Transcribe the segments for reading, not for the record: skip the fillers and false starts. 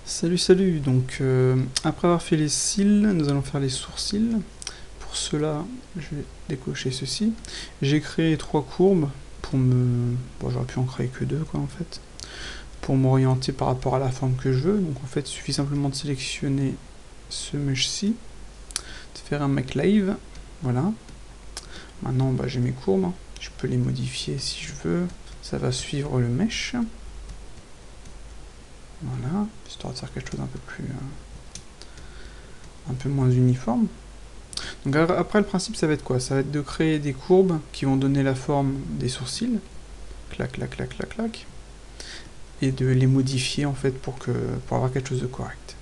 Salut, salut. Donc, après avoir fait les cils, nous allons faire les sourcils. Pour cela, je vais décocher ceci. J'ai créé 3 courbes pour me... Bon, j'aurais pu en créer que 2, quoi, en fait. Pour m'orienter par rapport à la forme que je veux. Donc, en fait, il suffit simplement de sélectionner ce mesh-ci, de faire un make live. Voilà. Maintenant, bah, j'ai mes courbes. Je peux les modifier si je veux. Ça va suivre le mesh. Voilà. Histoire de faire quelque chose d'un peu plus... un peu moins uniforme. Donc après, le principe, ça va être quoi? Ça va être de créer des courbes qui vont donner la forme des sourcils. Clac, clac, clac, clac, clac. Et de les modifier, en fait, pour avoir quelque chose de correct.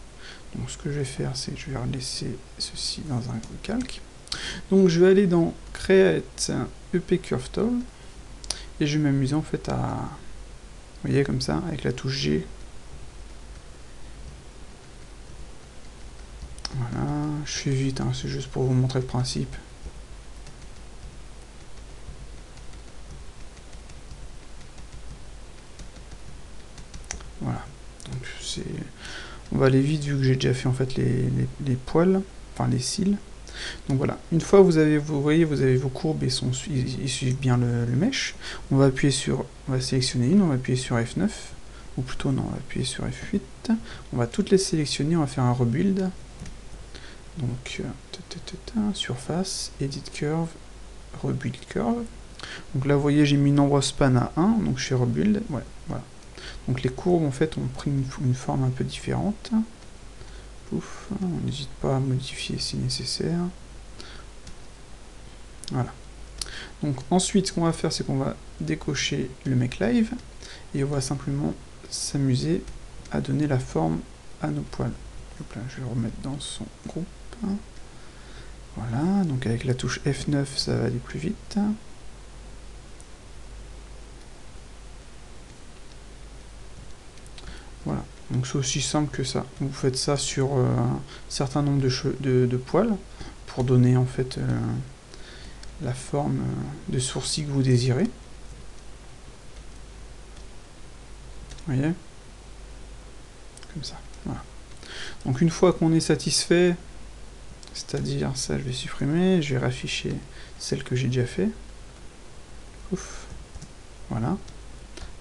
Donc ce que je vais faire, c'est que je vais laisser ceci dans un calque. Donc je vais aller dans Create EP Curve Tool. Et je vais m'amuser, en fait, à... Vous voyez, comme ça, avec la touche G. Voilà, je fais vite, hein, c'est juste pour vous montrer le principe. Voilà, donc c'est... On va aller vite vu que j'ai déjà fait en fait les poils, enfin les cils. Donc voilà, une fois que vous voyez, vous avez vos courbes et ils suivent bien le mesh. On va appuyer sur, on va sélectionner une, on va appuyer sur F9, ou plutôt non, on va appuyer sur F8. On va toutes les sélectionner, on va faire un rebuild. Donc surface, edit curve, rebuild curve. Donc là vous voyez j'ai mis nombre span à 1, donc je fais rebuild, ouais, voilà. Donc les courbes en fait ont pris une forme un peu différente. Pouf, on n'hésite pas à modifier si nécessaire. Voilà. Donc ensuite, ce qu'on va faire, c'est qu'on va décocher le make live et on va simplement s'amuser à donner la forme à nos poils. Hop là, je vais le remettre dans son groupe. Voilà, donc avec la touche F9, ça va aller plus vite. Voilà, donc c'est aussi simple que ça. Vous faites ça sur un certain nombre de poils pour donner en fait la forme de sourcil que vous désirez. Vous voyez? Comme ça, voilà. Donc une fois qu'on est satisfait, c'est-à-dire ça je vais supprimer, je vais rafficher celle que j'ai déjà fait. Ouf. Voilà.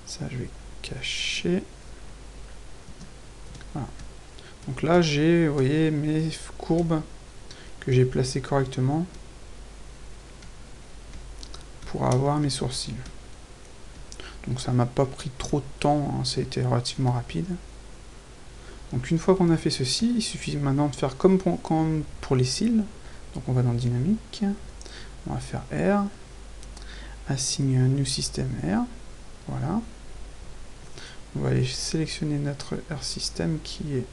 Ça je vais cacher. Voilà. Donc là j'ai, vous voyez, mes courbes que j'ai placées correctement pour avoir mes sourcils. Donc ça m'a pas pris trop de temps, hein, ça a été relativement rapide. Donc une fois qu'on a fait ceci, il suffit maintenant de faire comme pour les cils. Donc on va dans dynamique, on va faire R, assign new system R, voilà. On va aller sélectionner notre R system qui est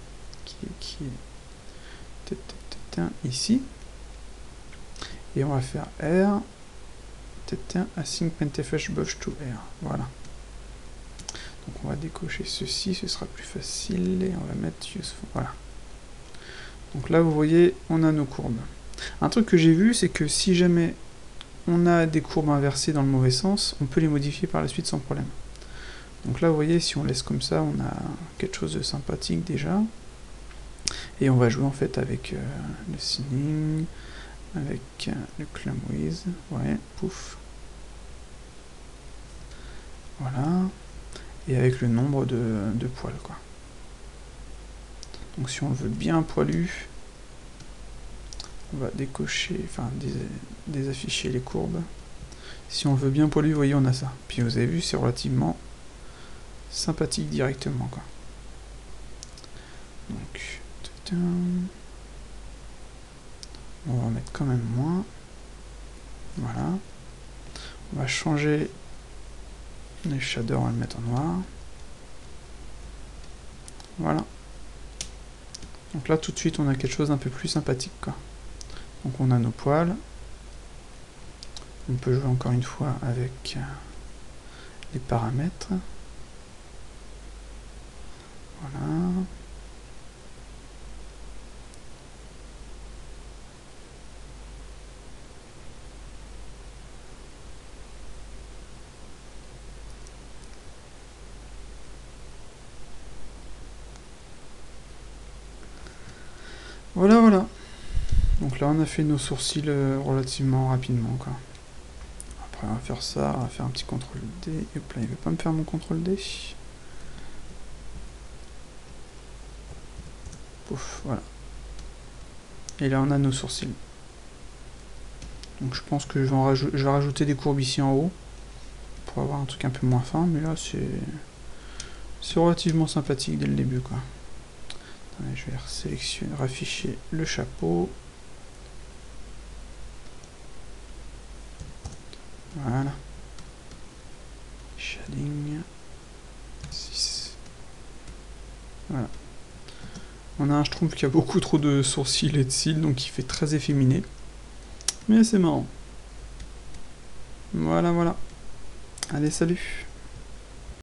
ici. Et on va faire R, assign pentfh bush to R, voilà. Donc on va décocher ceci, ce sera plus facile, et on va mettre useful, voilà. Donc là vous voyez, on a nos courbes. Un truc que j'ai vu, c'est que si jamais on a des courbes inversées dans le mauvais sens, on peut les modifier par la suite sans problème. Donc là vous voyez, si on laisse comme ça, on a quelque chose de sympathique déjà. Et on va jouer en fait avec le thinning, avec le clam with, ouais, pouf. Voilà. Et avec le nombre de poils, quoi. Donc si on le veut bien poilu, on va décocher, enfin désafficher les courbes. Si on le veut bien poilu, vous voyez, on a ça. Puis vous avez vu, c'est relativement sympathique directement, quoi. Donc, on va en mettre quand même moins. Voilà. On va changer les shaders, on va le mettre en noir. Voilà. Donc là, tout de suite, on a quelque chose d'un peu plus sympathique, quoi. Donc on a nos poils. On peut jouer encore une fois avec les paramètres. Voilà. Voilà, voilà. Donc là, on a fait nos sourcils relativement rapidement, quoi. Après, on va faire ça, on va faire un petit CTRL D. Et hop là, il veut pas me faire mon CTRL D. Pouf, voilà. Et là, on a nos sourcils. Donc je pense que je vais rajouter des courbes ici en haut. Pour avoir un truc un peu moins fin, mais là, c'est relativement sympathique dès le début, quoi. Attendez, je vais sélectionner, rafficher le chapeau. Voilà. Shading. 6. Voilà. On a un Schtroumpf qui a beaucoup trop de sourcils et de cils, donc il fait très efféminé. Mais c'est marrant. Voilà, voilà. Allez, salut!